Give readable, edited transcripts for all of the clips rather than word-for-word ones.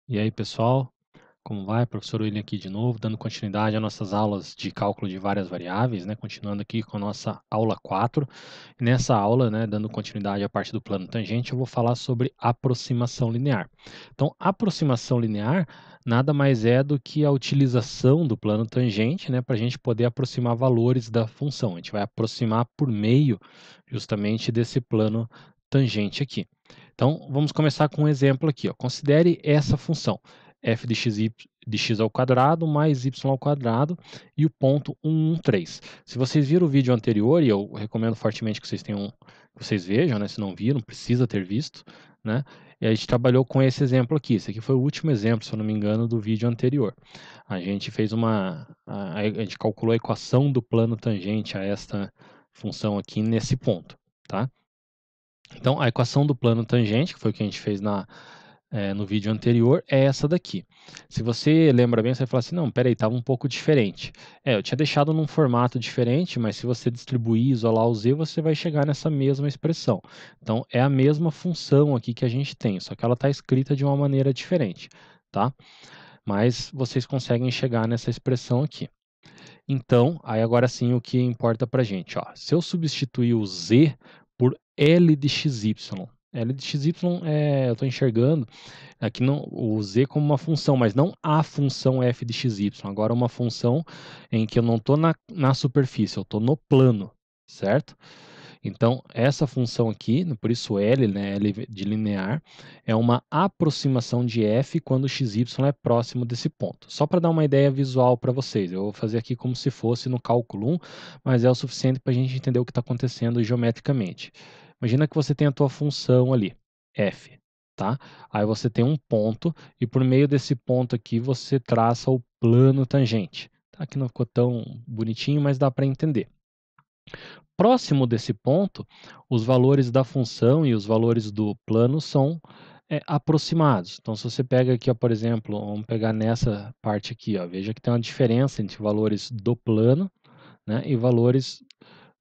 E aí, pessoal, como vai? Professor William aqui de novo, dando continuidade às nossas aulas de cálculo de várias variáveis, né? Continuando aqui com a nossa aula 4. E nessa aula, né, dando continuidade à parte do plano tangente, eu vou falar sobre aproximação linear. Então, aproximação linear nada mais é do que a utilização do plano tangente, né, para a gente poder aproximar valores da função. A gente vai aproximar por meio justamente desse plano tangente aqui. Então, vamos começar com um exemplo aqui, ó. Considere essa função, f de x ao quadrado mais y ao quadrado e o ponto 1, 1, 3. Se vocês viram o vídeo anterior, e eu recomendo fortemente que vocês vejam, né? Se não viram, precisa ter visto, né? E a gente trabalhou com esse exemplo aqui. Esse aqui foi o último exemplo, se eu não me engano, do vídeo anterior. A gente fez a gente calculou a equação do plano tangente a esta função aqui nesse ponto, tá? Então, a equação do plano tangente, que foi o que a gente fez no vídeo anterior, é essa daqui. Se você lembra bem, você vai falar assim, não, peraí, estava um pouco diferente. Eu tinha deixado num formato diferente, mas se você distribuir e isolar o z, você vai chegar nessa mesma expressão. Então, é a mesma função aqui que a gente tem, só que ela está escrita de uma maneira diferente, tá? Mas vocês conseguem chegar nessa expressão aqui. Então, aí agora sim o que importa para a gente, ó. Se eu substituir o z por L de xy, L de xy eu estou enxergando aqui o z como uma função, mas não a função f de xy. Agora uma função em que eu não estou na superfície, eu estou no plano, certo? Então, essa função aqui, por isso L, né, L de linear, é uma aproximação de f quando xy é próximo desse ponto. Só para dar uma ideia visual para vocês, eu vou fazer aqui como se fosse no cálculo 1, mas é o suficiente para a gente entender o que está acontecendo geometricamente. Imagina que você tem a tua função ali, f, tá? Aí você tem um ponto, e por meio desse ponto aqui você traça o plano tangente. Tá? Aqui não ficou tão bonitinho, mas dá para entender. Próximo desse ponto, os valores da função e os valores do plano são aproximados. Então, se você pega aqui, ó, por exemplo, vamos pegar nessa parte aqui, ó, veja que tem uma diferença entre valores do plano, né, e valores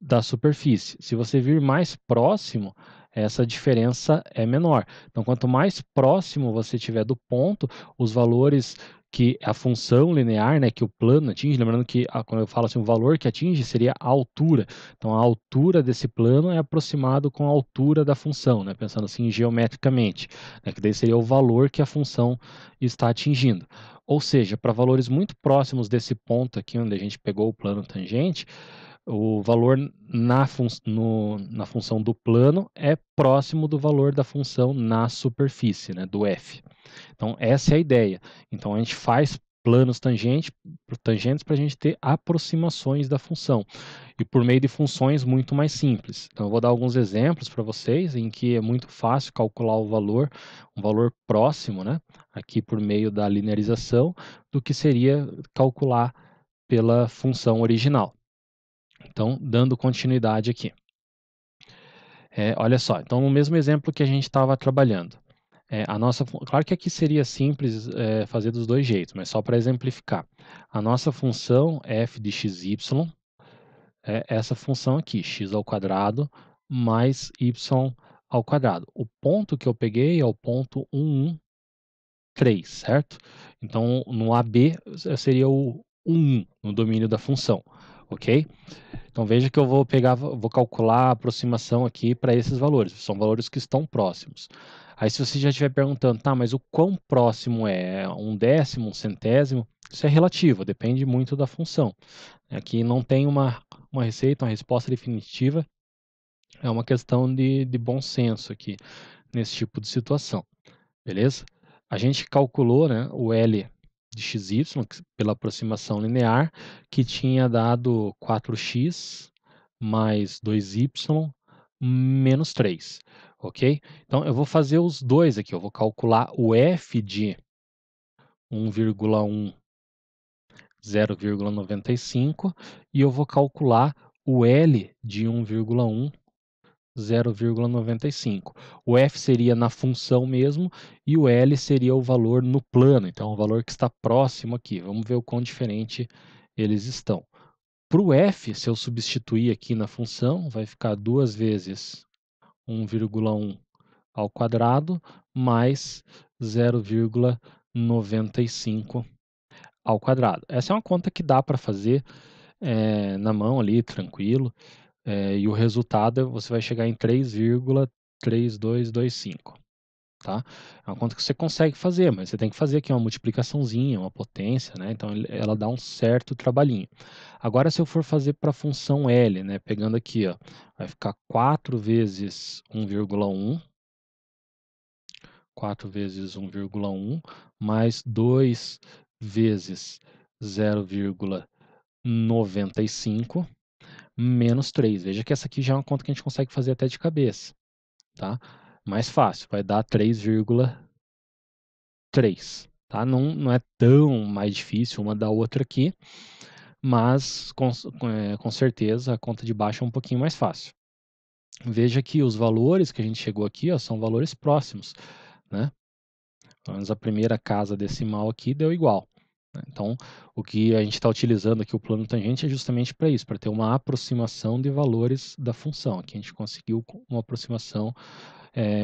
da superfície. Se você vir mais próximo, essa diferença é menor. Então, quanto mais próximo você estiver do ponto, os valores que a função linear, né, que o plano atinge, lembrando que quando eu falo assim, o valor que atinge seria a altura. Então, a altura desse plano é aproximado com a altura da função, né, pensando assim geometricamente, né, que daí seria o valor que a função está atingindo. Ou seja, para valores muito próximos desse ponto aqui, onde a gente pegou o plano tangente, o valor na função do plano é próximo do valor da função na superfície, né, do f. Então, essa é a ideia. Então, a gente faz planos tangentes para a gente ter aproximações da função. E por meio de funções muito mais simples. Então, eu vou dar alguns exemplos para vocês em que é muito fácil calcular um valor próximo, né, aqui por meio da linearização, do que seria calcular pela função original. Então, dando continuidade aqui. Olha só, então no mesmo exemplo que a gente estava trabalhando, claro que aqui seria simples fazer dos dois jeitos, mas só para exemplificar. A nossa função f de xy é essa função aqui, x ao quadrado mais y ao quadrado. O ponto que eu peguei é o ponto 1, 1, 3, certo? Então, no AB seria o 1, 1, no domínio da função, ok? Então veja que eu vou calcular a aproximação aqui para esses valores, são valores que estão próximos. Aí se você já estiver perguntando, tá, mas o quão próximo é? Um décimo, um centésimo? Isso é relativo, depende muito da função. Aqui não tem uma receita, uma resposta definitiva, é uma questão de bom senso aqui, nesse tipo de situação, beleza? A gente calculou, né, o L de xy, pela aproximação linear, que tinha dado 4x mais 2y menos 3, ok? Então, eu vou fazer os dois aqui, eu vou calcular o f de 1,1, 0,95 e eu vou calcular o L de 1,1, 0,95. O f seria na função mesmo e o L seria o valor no plano, então o valor que está próximo aqui. Vamos ver o quão diferente eles estão. Para o f, se eu substituir aqui na função, vai ficar 2 vezes 1,1 ao quadrado mais 0,95 95 ao quadrado. Essa é uma conta que dá para fazer na mão ali, tranquilo, e o resultado você vai chegar em 3,3225, tá? É uma conta que você consegue fazer, mas você tem que fazer aqui uma multiplicaçãozinha, uma potência, né? Então ela dá um certo trabalhinho. Agora, se eu for fazer para a função L, né? Pegando aqui, ó, vai ficar 4 vezes 1,1, 4 vezes 1,1, mais 2 vezes 0,95, menos 3. Veja que essa aqui já é uma conta que a gente consegue fazer até de cabeça, tá? Mais fácil, vai dar 3,3, tá? Não é tão mais difícil uma da outra aqui, mas com certeza a conta de baixo é um pouquinho mais fácil. Veja que os valores que a gente chegou aqui, ó, são valores próximos, né? Pelo menos a primeira casa decimal aqui deu igual, né? Então, o que a gente está utilizando aqui, o plano tangente, é justamente para isso, para ter uma aproximação de valores da função. Aqui a gente conseguiu uma aproximação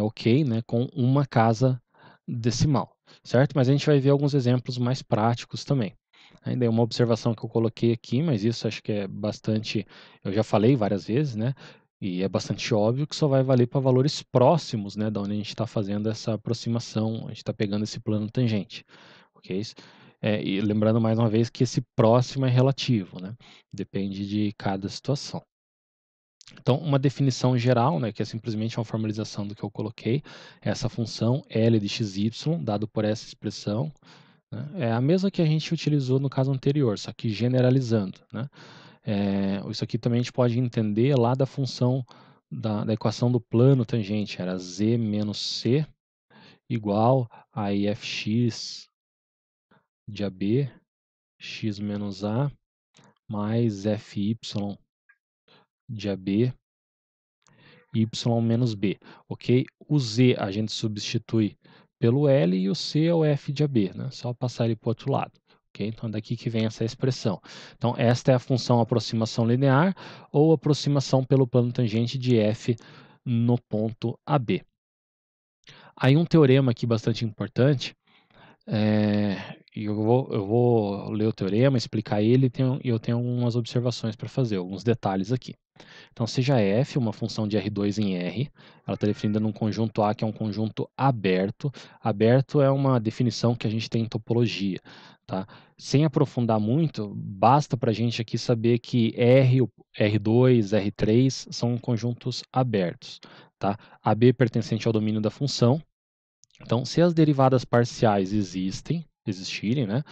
ok, né, com uma casa decimal, certo? Mas a gente vai ver alguns exemplos mais práticos também. Ainda é uma observação que eu coloquei aqui, mas isso acho que é bastante, eu já falei várias vezes, né? E é bastante óbvio que só vai valer para valores próximos, né, da onde a gente está fazendo essa aproximação, a gente está pegando esse plano tangente, ok? E lembrando mais uma vez que esse próximo é relativo, né? Depende de cada situação. Então, uma definição geral, né, que é simplesmente uma formalização do que eu coloquei, é essa função L de xy, dado por essa expressão, né, é a mesma que a gente utilizou no caso anterior, só que generalizando, né? Isso aqui também a gente pode entender lá da função da equação do plano tangente, era z menos c igual a fx de AB, x menos a, mais fy de AB, y menos b, ok? O z a gente substitui pelo L e o C é o F de AB, né? Só passar ele para o outro lado, ok? Então, daqui que vem essa expressão. Então, esta é a função aproximação linear ou aproximação pelo plano tangente de F no ponto AB. Aí um teorema aqui bastante importante, e eu vou ler o teorema, explicar ele e eu tenho algumas observações para fazer, alguns detalhes aqui. Então, seja f uma função de R2 em R, ela está definida num conjunto A que é um conjunto aberto. Aberto é uma definição que a gente tem em topologia, tá? Sem aprofundar muito, basta para a gente aqui saber que R2, R3 são conjuntos abertos, tá? AB pertencente ao domínio da função. Então, se as derivadas parciais existirem, né,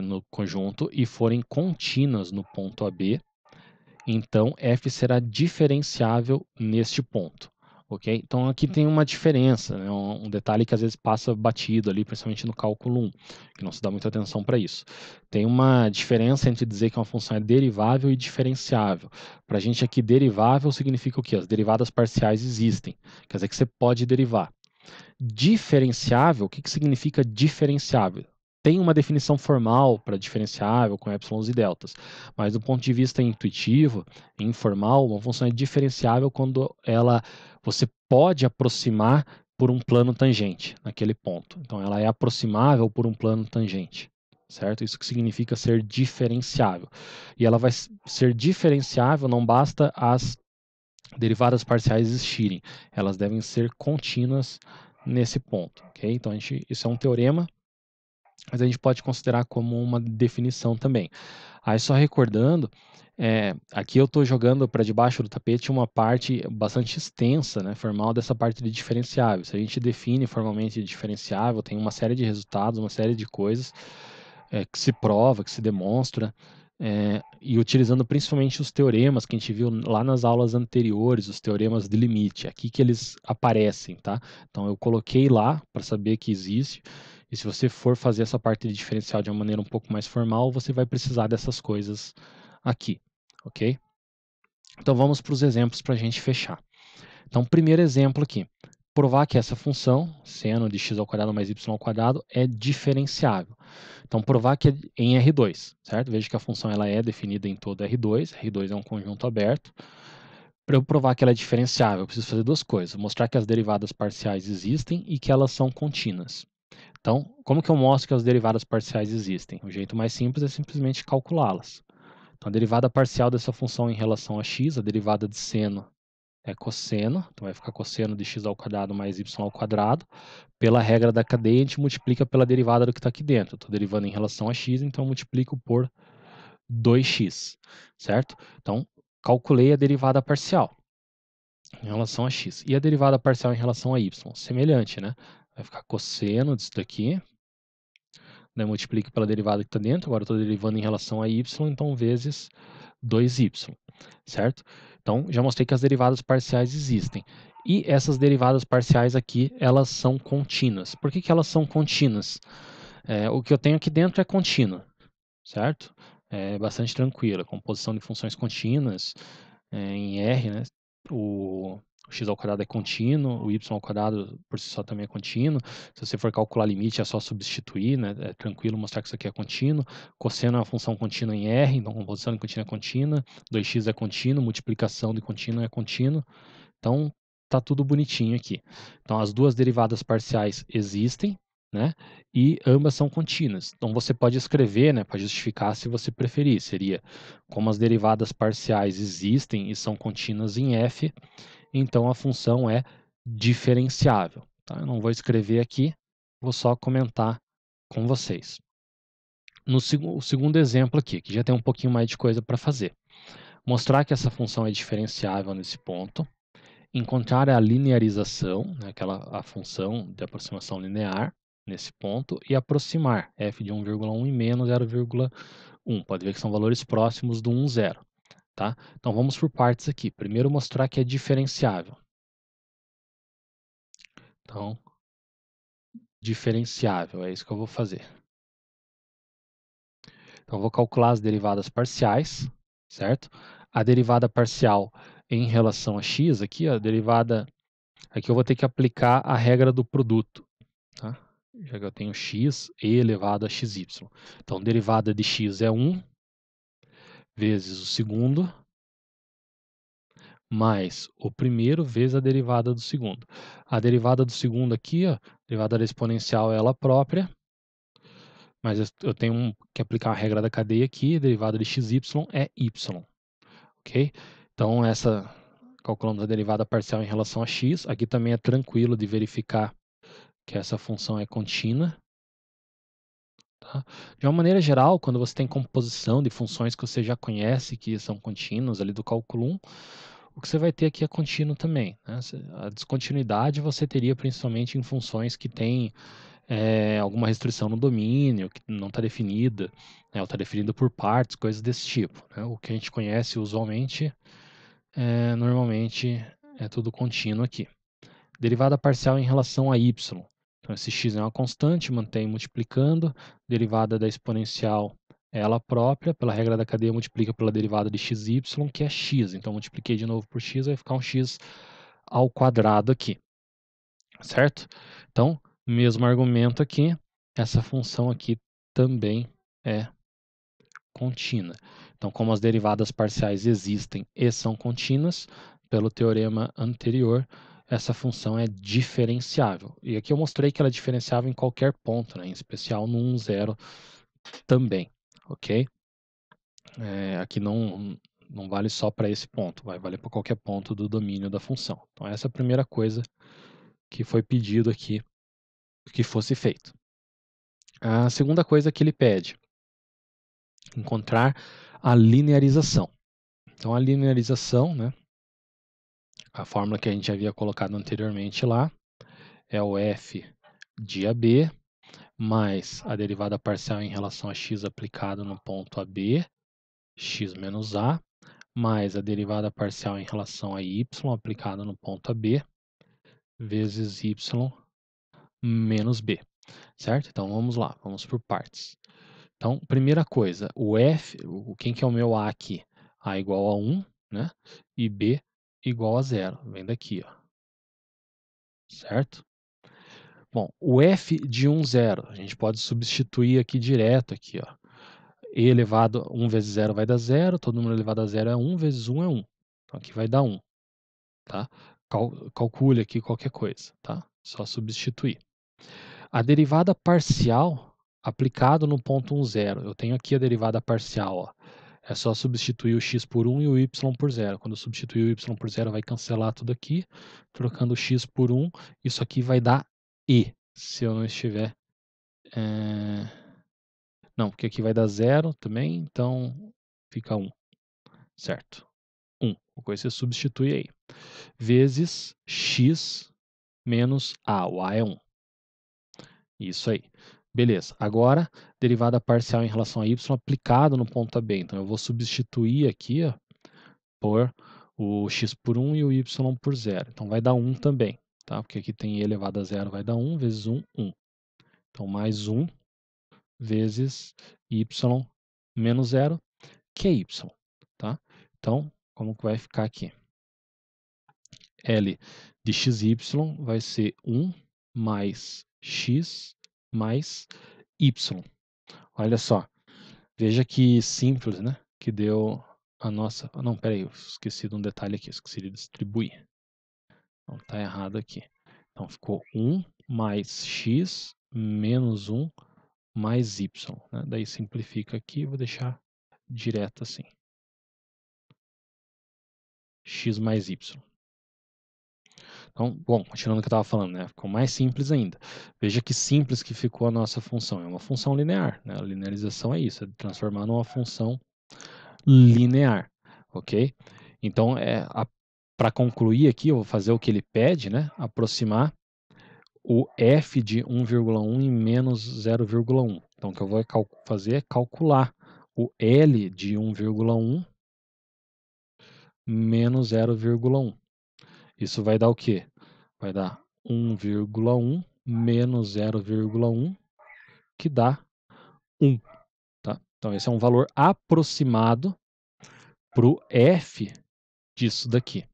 no conjunto e forem contínuas no ponto AB, então f será diferenciável neste ponto, ok? Então aqui tem uma diferença, né? Um detalhe que às vezes passa batido ali, principalmente no cálculo 1, que não se dá muita atenção para isso. Tem uma diferença entre dizer que uma função é derivável e diferenciável. Para a gente aqui, derivável significa o quê? As derivadas parciais existem, quer dizer que você pode derivar. Diferenciável, o que significa diferenciável? Tem uma definição formal para diferenciável com epsilons e deltas, mas do ponto de vista intuitivo, informal, uma função é diferenciável quando você pode aproximar por um plano tangente naquele ponto. Então, ela é aproximável por um plano tangente, certo? Isso que significa ser diferenciável. E ela vai ser diferenciável, não basta as derivadas parciais existirem, elas devem ser contínuas nesse ponto, ok? Então, isso é um teorema, mas a gente pode considerar como uma definição também. Aí, só recordando, aqui eu estou jogando para debaixo do tapete uma parte bastante extensa, né, formal dessa parte de diferenciável. Se a gente define formalmente diferenciável, tem uma série de resultados, uma série de coisas que se prova, que se demonstra, e utilizando principalmente os teoremas que a gente viu lá nas aulas anteriores, os teoremas de limite, aqui que eles aparecem, tá? Então eu coloquei lá para saber que existe, e se você for fazer essa parte de diferencial de uma maneira um pouco mais formal, você vai precisar dessas coisas aqui, ok? Então vamos para os exemplos para a gente fechar. Então, primeiro exemplo aqui, provar que essa função, seno de x ao quadrado mais y ao quadrado, é diferenciável. Então, provar que é em R2, certo? Veja que a função ela é definida em todo R2, R2 é um conjunto aberto. Para eu provar que ela é diferenciável, eu preciso fazer duas coisas, mostrar que as derivadas parciais existem e que elas são contínuas. Então, como que eu mostro que as derivadas parciais existem? O jeito mais simples é simplesmente calculá-las. Então, a derivada parcial dessa função em relação a x, a derivada de seno é cosseno, então vai ficar cosseno de x ao quadrado mais y ao quadrado. Pela regra da cadeia, a gente multiplica pela derivada do que está aqui dentro. Estou derivando em relação a x, então eu multiplico por 2x, certo? Então, calculei a derivada parcial em relação a x. E a derivada parcial em relação a y? Semelhante, né? Vai ficar cosseno disso daqui, né? Multiplico pela derivada que está dentro, agora estou derivando em relação a y, então vezes 2y, certo? Então, já mostrei que as derivadas parciais existem. E essas derivadas parciais aqui, elas são contínuas. Por que que elas são contínuas? O que eu tenho aqui dentro é contínuo, certo? É bastante tranquila, composição de funções contínuas em R, né? O x ao quadrado é contínuo, o y ao quadrado por si só também é contínuo. Se você for calcular limite, é só substituir, né? É tranquilo mostrar que isso aqui é contínuo. Cosseno é uma função contínua em R, então composição de contínua é contínua. 2x é contínuo, multiplicação de contínuo é contínuo. Então, tá tudo bonitinho aqui. Então, as duas derivadas parciais existem, né? E ambas são contínuas. Então, você pode escrever, né, para justificar se você preferir. Seria, como as derivadas parciais existem e são contínuas em f, então a função é diferenciável. Tá? Eu não vou escrever aqui, vou só comentar com vocês. No segundo exemplo aqui, que já tem um pouquinho mais de coisa para fazer. Mostrar que essa função é diferenciável nesse ponto. Encontrar a linearização, né, a função de aproximação linear, nesse ponto, e aproximar f de 1,1 e menos 0,1. Pode ver que são valores próximos do 1, 0. Tá? Então vamos por partes aqui. Primeiro mostrar que é diferenciável. Então, diferenciável, é isso que eu vou fazer. Então, eu vou calcular as derivadas parciais, certo? A derivada parcial em relação a x, aqui, a derivada... Aqui eu vou ter que aplicar a regra do produto, tá? Já que eu tenho x e elevado a xy. Então, derivada de x é 1 vezes o segundo, mais o primeiro vezes a derivada do segundo. A derivada do segundo aqui, ó, a derivada da exponencial é ela própria, mas eu tenho que aplicar a regra da cadeia aqui, a derivada de xy é y, ok? Então, calculamos a derivada parcial em relação a x. Aqui também é tranquilo de verificar que essa função é contínua. Tá? De uma maneira geral, quando você tem composição de funções que você já conhece, que são contínuas ali do cálculo 1, o que você vai ter aqui é contínuo também, né? A descontinuidade você teria principalmente em funções que têm alguma restrição no domínio, que não está definida, né? Ou está definido por partes, coisas desse tipo, né? O que a gente conhece usualmente, normalmente é tudo contínuo aqui. Derivada parcial em relação a y. Então, esse x é uma constante, mantém multiplicando. Derivada da exponencial é ela própria. Pela regra da cadeia, multiplica pela derivada de xy, que é x. Então, multipliquei de novo por x, vai ficar um x ao quadrado aqui. Certo? Então, mesmo argumento aqui, essa função aqui também é contínua. Então, como as derivadas parciais existem e são contínuas, pelo teorema anterior, essa função é diferenciável. E aqui eu mostrei que ela é diferenciável em qualquer ponto, né? Em especial no 1, 0 também, ok? Aqui não vale só para esse ponto, vai valer para qualquer ponto do domínio da função. Então, essa é a primeira coisa que foi pedido aqui que fosse feito. A segunda coisa que ele pede, encontrar a linearização. Então, a linearização, né? A fórmula que a gente havia colocado anteriormente lá é o f de AB mais a derivada parcial em relação a x aplicado no ponto AB, x menos a, mais a derivada parcial em relação a y aplicada no ponto AB, vezes y menos b, certo? Então, vamos lá, vamos por partes. Então, primeira coisa, quem que é o meu a aqui? A igual a 1, né? E b igual a 0, vem daqui, ó. Certo? Bom, o f de 1, 0, a gente pode substituir aqui direto, aqui, ó. E elevado, 1 vezes 0 vai dar 0, todo número elevado a 0 é 1, vezes 1 é 1. Então, aqui vai dar 1, tá? Calcule aqui qualquer coisa, tá? Só substituir. A derivada parcial aplicado no ponto 1, 0. Eu tenho aqui a derivada parcial, ó. É só substituir o x por 1 e o y por 0. Quando eu substituir o y por 0, vai cancelar tudo aqui. Trocando o x por 1, isso aqui vai dar e, se eu não estiver... Não, porque aqui vai dar 0 também, então fica 1, certo? 1, depois você substitui aí. Vezes x menos a, o a é 1. Isso aí. Beleza. Agora, derivada parcial em relação a y aplicado no ponto AB. Então, eu vou substituir aqui, ó, por o x por 1 e o y por 0. Então, vai dar 1 também, tá? Porque aqui tem e elevado a 0, vai dar 1 vezes 1, 1. Então, mais 1 vezes y menos 0, que é y, tá? Então, como que vai ficar aqui? L de xy vai ser 1 mais x mais y. Olha só, veja que simples, né? Que deu a nossa... Não, peraí, eu esqueci de um detalhe aqui, esqueci de distribuir. Então, tá errado aqui. Então, ficou 1 mais x menos 1 mais y, né? Daí simplifica aqui, vou deixar direto assim. X mais y. Então, bom, continuando o que eu estava falando, né? Ficou mais simples ainda. Veja que simples que ficou a nossa função. É uma função linear, né? A linearização é isso, é transformar numa função linear, ok? Então, para concluir aqui, eu vou fazer o que ele pede, né? Aproximar o f de 1,1 em menos 0,1. Então, o que eu vou fazer é calcular o L de 1,1 menos 0,1. Isso vai dar o quê? Vai dar 1,1 menos 0,1, que dá 1. Tá? Então, esse é um valor aproximado para o f disso daqui.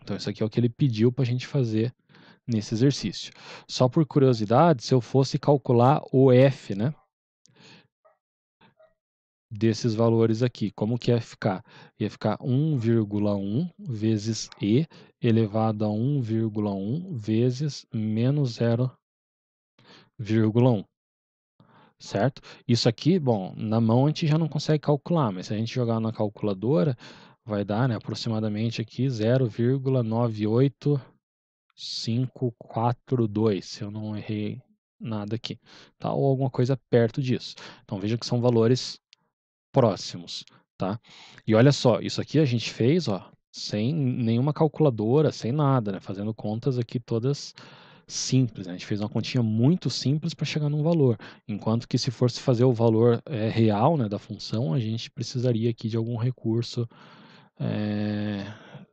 Então, isso aqui é o que ele pediu para a gente fazer nesse exercício. Só por curiosidade, se eu fosse calcular o f, né, desses valores aqui, como que ia ficar? Ia ficar 1,1 vezes e elevado a 1,1 vezes menos 0,1. Certo? Isso aqui, bom, na mão a gente já não consegue calcular, mas se a gente jogar na calculadora, vai dar, né, aproximadamente aqui 0,98542, se eu não errei nada aqui, tá? Ou alguma coisa perto disso. Então veja que são valores próximos, tá? E olha só, isso aqui a gente fez, ó, sem nenhuma calculadora, sem nada, né? Fazendo contas aqui todas simples, né? A gente fez uma continha muito simples para chegar num valor, enquanto que se fosse fazer o valor real, né, da função, a gente precisaria aqui de algum recurso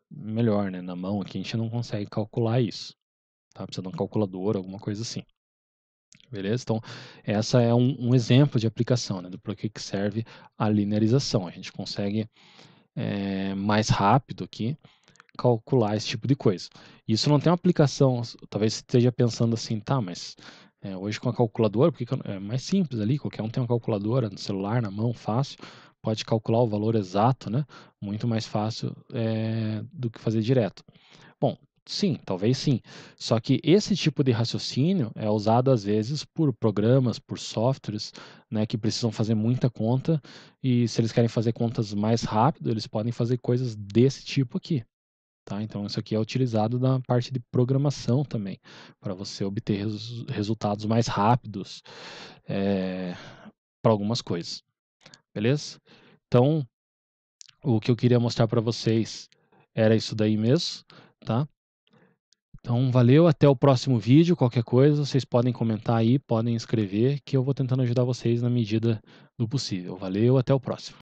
melhor, né? Na mão aqui a gente não consegue calcular isso, tá? Precisa de uma calculadora, alguma coisa assim. Beleza? Então, essa é um exemplo de aplicação, né, do para que serve a linearização. A gente consegue mais rápido aqui calcular esse tipo de coisa. Isso não tem uma aplicação, talvez você esteja pensando assim, tá, mas hoje com a calculadora, porque é mais simples ali, qualquer um tem uma calculadora no celular, na mão, fácil, pode calcular o valor exato, né? Muito mais fácil do que fazer direto. Bom, sim, talvez sim. Só que esse tipo de raciocínio é usado às vezes por programas, por softwares, né, que precisam fazer muita conta e se eles querem fazer contas mais rápido, eles podem fazer coisas desse tipo aqui. Tá? Então, isso aqui é utilizado na parte de programação também, para você obter resultados mais rápidos para algumas coisas. Beleza? Então, o que eu queria mostrar para vocês era isso daí mesmo, tá? Então, valeu, até o próximo vídeo. Qualquer coisa, vocês podem comentar aí, podem escrever, que eu vou tentando ajudar vocês na medida do possível. Valeu, até o próximo.